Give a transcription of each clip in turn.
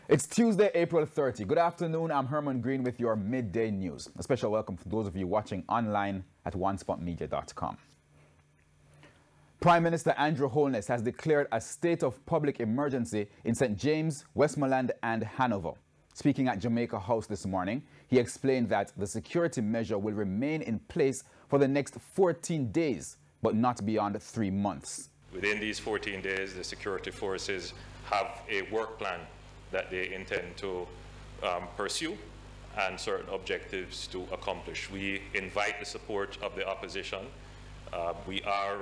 It's Tuesday, April 30. Good afternoon. I'm Herman Green with your midday news. A special welcome for those of you watching online at onespotmedia.com. Prime Minister Andrew Holness has declared a state of public emergency in St. James, Westmoreland and Hanover. Speaking at Jamaica House this morning, he explained that the security measure will remain in place for the next 14 days, but not beyond 3 months. Within these 14 days, the security forces have a work plan that they intend to pursue and certain objectives to accomplish. We invite the support of the opposition. We are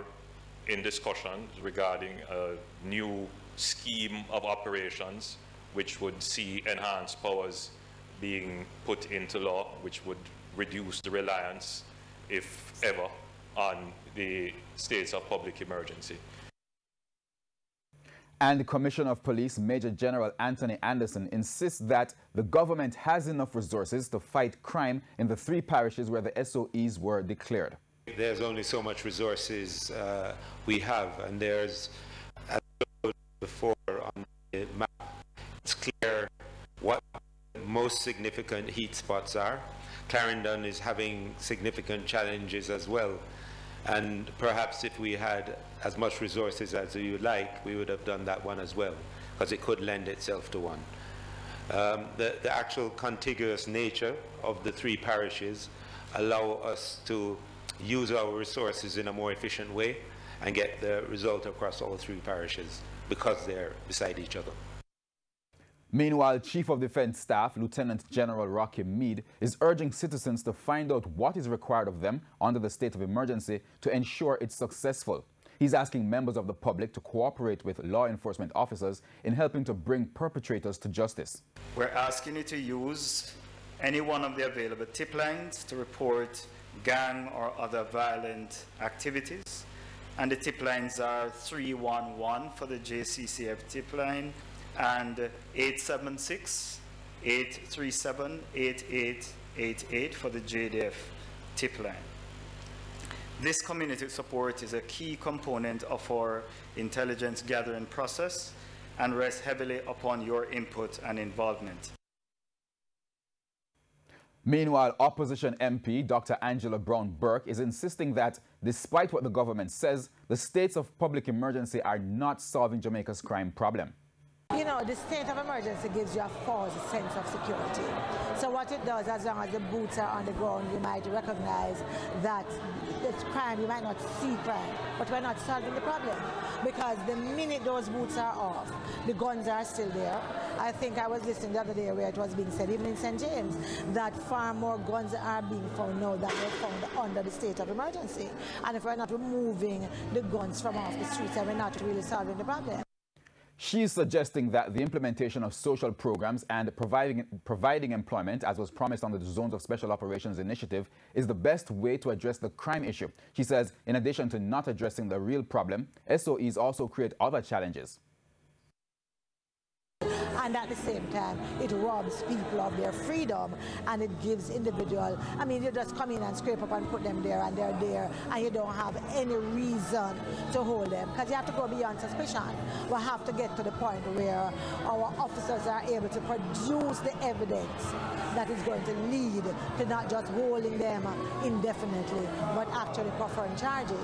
in discussions regarding a new scheme of operations which would see enhanced powers being put into law, which would reduce the reliance, if ever, on the states of public emergency. And the Commissioner of Police, Major General Anthony Anderson, insists that the government has enough resources to fight crime in the 3 parishes where the SOEs were declared. There's only so much resources we have, and there's, as I showed before on the map, it's clear what the most significant heat spots are. Clarendon is having significant challenges as well. And perhaps if we had as much resources as we would like, we would have done that one as well, because it could lend itself to one. The actual contiguous nature of the 3 parishes allow us to use our resources in a more efficient way and get the result across all 3 parishes because they're beside each other. Meanwhile, Chief of Defense Staff, Lieutenant General Rocky Meade, is urging citizens to find out what is required of them under the state of emergency to ensure it's successful. He's asking members of the public to cooperate with law enforcement officers in helping to bring perpetrators to justice. We're asking you to use any one of the available tip lines to report gang or other violent activities. And the tip lines are 311 for the JCCF tip line, and 876-837-8888 for the JDF tip line. This community support is a key component of our intelligence gathering process and rests heavily upon your input and involvement. Meanwhile, opposition MP Dr. Angela Brown-Burke is insisting that despite what the government says, the states of public emergency are not solving Jamaica's crime problem. You know, the state of emergency gives you a false sense of security. So what it does, as long as the boots are on the ground, you might recognize that it's crime, you might not see crime, but we're not solving the problem. Because the minute those boots are off, the guns are still there. I think I was listening the other day where it was being said, even in St. James, that far more guns are being found now than were found under the state of emergency. And if we're not removing the guns from off the streets, then we're not really solving the problem. She is suggesting that the implementation of social programs and providing employment, as was promised under the Zones of Special Operations initiative, is the best way to address the crime issue. She says, in addition to not addressing the real problem, SOEs also create other challenges. And at the same time, it robs people of their freedom, and it gives individual, I mean, you just come in and scrape up and put them there, and they're there, and you don't have any reason to hold them, because you have to go beyond suspicion. We have to get to the point where our officers are able to produce the evidence that is going to lead to not just holding them indefinitely, but actually preferring charges.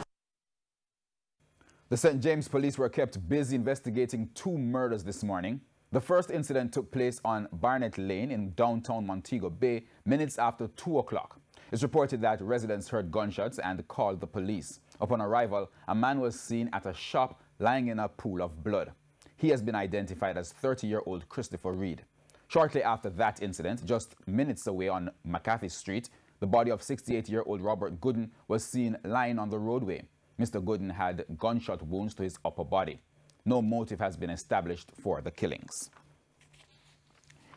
The St. James police were kept busy investigating 2 murders this morning. The first incident took place on Barnett Lane in downtown Montego Bay minutes after 2 o'clock. It's reported that residents heard gunshots and called the police. Upon arrival, a man was seen at a shop lying in a pool of blood. He has been identified as 30-year-old Christopher Reed. Shortly after that incident, just minutes away on McCarthy Street, the body of 68-year-old Robert Gooden was seen lying on the roadway. Mr. Gooden had gunshot wounds to his upper body. No motive has been established for the killings.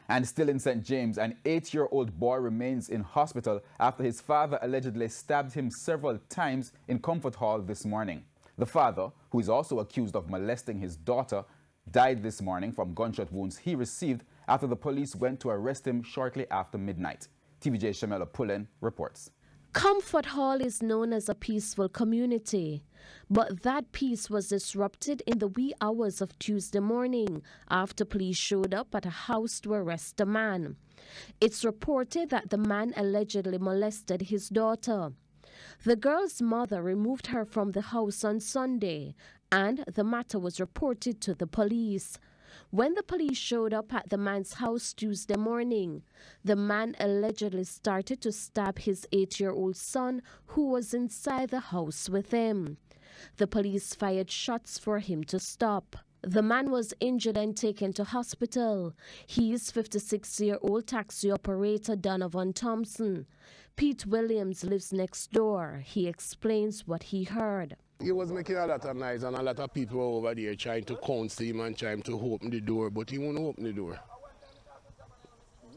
And still in St. James, an 8-year-old boy remains in hospital after his father allegedly stabbed him several times in Comfort Hall this morning. The father, who is also accused of molesting his daughter, died this morning from gunshot wounds he received after the police went to arrest him shortly after midnight. TVJ Shamela Pullen reports. Comfort Hall is known as a peaceful community, but that peace was disrupted in the wee hours of Tuesday morning after police showed up at a house to arrest a man. It's reported that the man allegedly molested his daughter. The girl's mother removed her from the house on Sunday, and the matter was reported to the police. When the police showed up at the man's house Tuesday morning, the man allegedly started to stab his 8-year-old son, who was inside the house with him. The police fired shots for him to stop. The man was injured and taken to hospital. He is 56-year-old taxi operator Donovan Thompson. Pete Williams lives next door. He explains what he heard. He was making a lot of noise and a lot of people were over there trying to counsel him and trying to open the door, but he wouldn't open the door.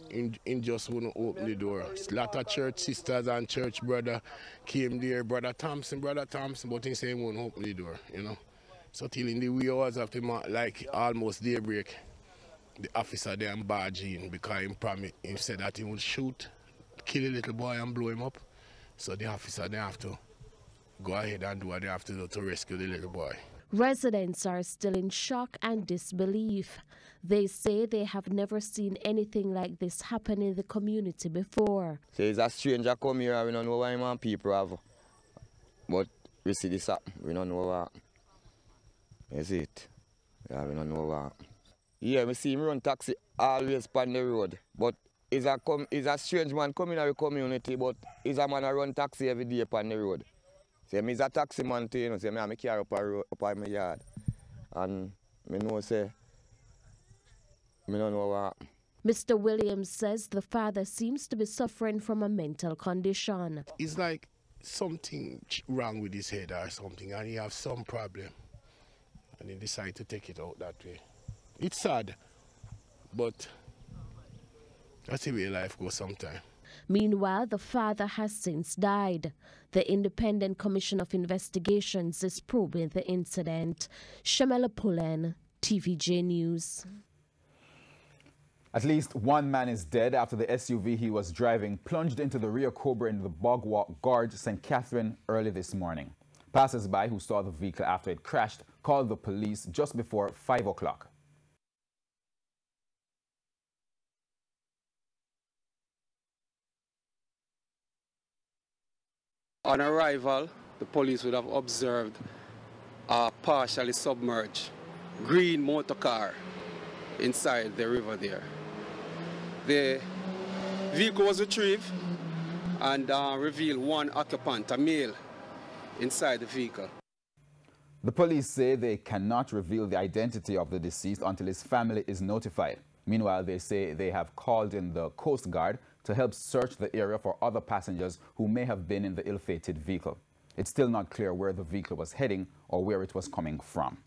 He just wouldn't open the door. A lot of church sisters and church brother came there, Brother Thompson, but he said he wouldn't open the door, you know. So till in the wee hours of the like almost daybreak, the officer there barged in because he said that he would shoot, kill a little boy and blow him up. So the officer they have to go ahead and do what they have to do to rescue the little boy. Residents are still in shock and disbelief. They say they have never seen anything like this happen in the community before. So it's a stranger come here, we don't know what man people have. But we see this happen, we don't know what. Is it? Yeah, we don't know what. Yeah, we see him run taxi always on the road. But he's a strange man coming in our community, but he's a man who run taxi every day on the road. So he's a taxi man too, you know, so I carry up my yard. And I know say, I don't know what. Mr. Williams says the father seems to be suffering from a mental condition. It's like something wrong with his head or something, and he has some problem. And he decided to take it out that way. It's sad, but that's the way life goes sometimes. Meanwhile, the father has since died. The Independent Commission of Investigations is probing the incident. Shamela Pullen, TVJ News. At least one man is dead after the SUV he was driving plunged into the rear cobra in the Bogwalk Gorge, St. Catherine, early this morning. Passers-by who saw the vehicle after it crashed called the police just before 5 o'clock. On arrival, the police would have observed a partially submerged green motor car inside the river there. The vehicle was retrieved and revealed one occupant, a male, inside the vehicle. The police say they cannot reveal the identity of the deceased until his family is notified. Meanwhile, they say they have called in the Coast Guard to help search the area for other passengers who may have been in the ill-fated vehicle. It's still not clear where the vehicle was heading or where it was coming from.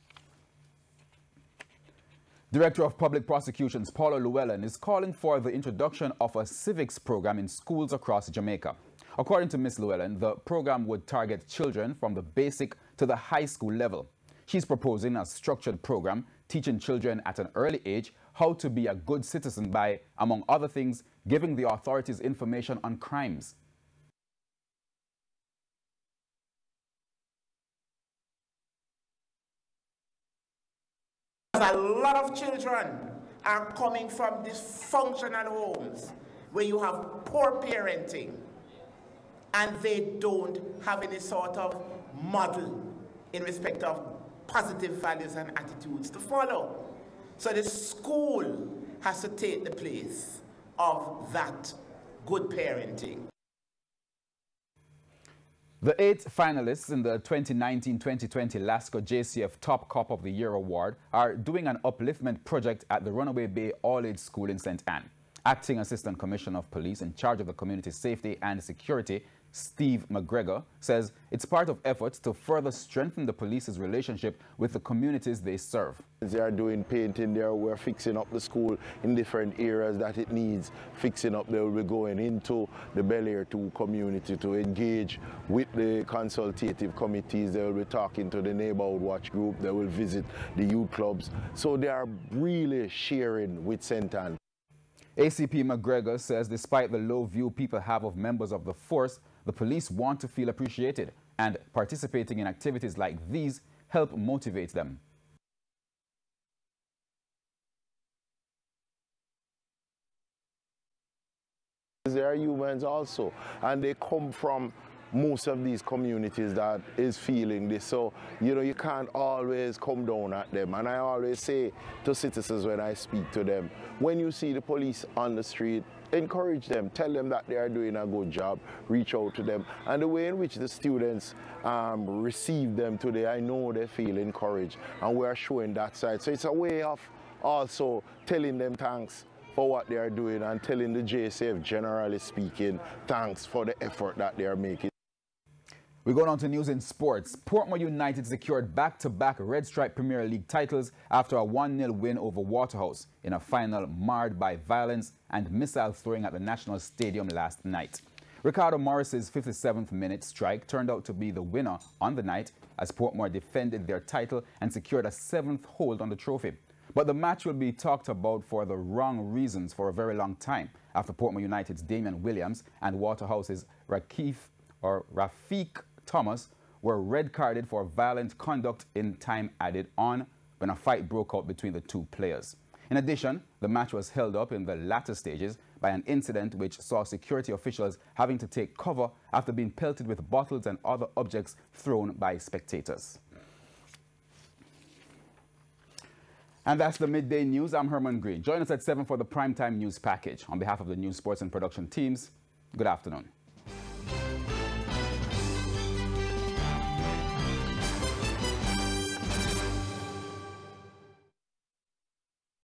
Director of Public Prosecutions Paula Llewellyn is calling for the introduction of a civics program in schools across Jamaica. According to Ms. Llewellyn, the program would target children from the basic to the high school level. She's proposing a structured program teaching children at an early age how to be a good citizen by, among other things, giving the authorities information on crimes. A lot of children are coming from dysfunctional homes where you have poor parenting and they don't have any sort of model in respect of positive values and attitudes to follow. So the school has to take the place of that good parenting. The 8 finalists in the 2019-2020 LASCO JCF Top Cop of the Year Award are doing an upliftment project at the Runaway Bay All-Age School in St. Anne. Acting Assistant Commissioner of Police in charge of the community safety and security, Steve McGregor, says it's part of efforts to further strengthen the police's relationship with the communities they serve. They are doing painting there, we're fixing up the school in different areas that it needs fixing up. They will be going into the Bel Air 2 community to engage with the consultative committees. They will be talking to the neighborhood watch group. They will visit the youth clubs. So they are really sharing with St. Anne. ACP McGregor says despite the low view people have of members of the force, the police want to feel appreciated, and participating in activities like these help motivate them. They are humans also, and they come from most of these communities that is feeling this. So, you know, you can't always come down at them. And I always say to citizens when I speak to them, when you see the police on the street, encourage them, tell them that they are doing a good job, reach out to them. And the way in which the students receive them today, I know they feel encouraged, and we are showing that side. So it's a way of also telling them thanks for what they are doing and telling the JSF, generally speaking, thanks for the effort that they are making. We go on to news in sports. Portmore United secured back-to-back Red Stripe Premier League titles after a 1-0 win over Waterhouse in a final marred by violence and missile throwing at the National Stadium last night. Ricardo Morris's 57th minute strike turned out to be the winner on the night as Portmore defended their title and secured a 7th hold on the trophy. But the match will be talked about for the wrong reasons for a very long time after Portmore United's Damian Williams and Waterhouse's Rafiq Thomas were red-carded for violent conduct in time added on when a fight broke out between the two players. In addition, the match was held up in the latter stages by an incident which saw security officials having to take cover after being pelted with bottles and other objects thrown by spectators. And that's the Midday News. I'm Herman Green. Join us at 7 for the Primetime News Package. On behalf of the News, Sports and Production teams, good afternoon.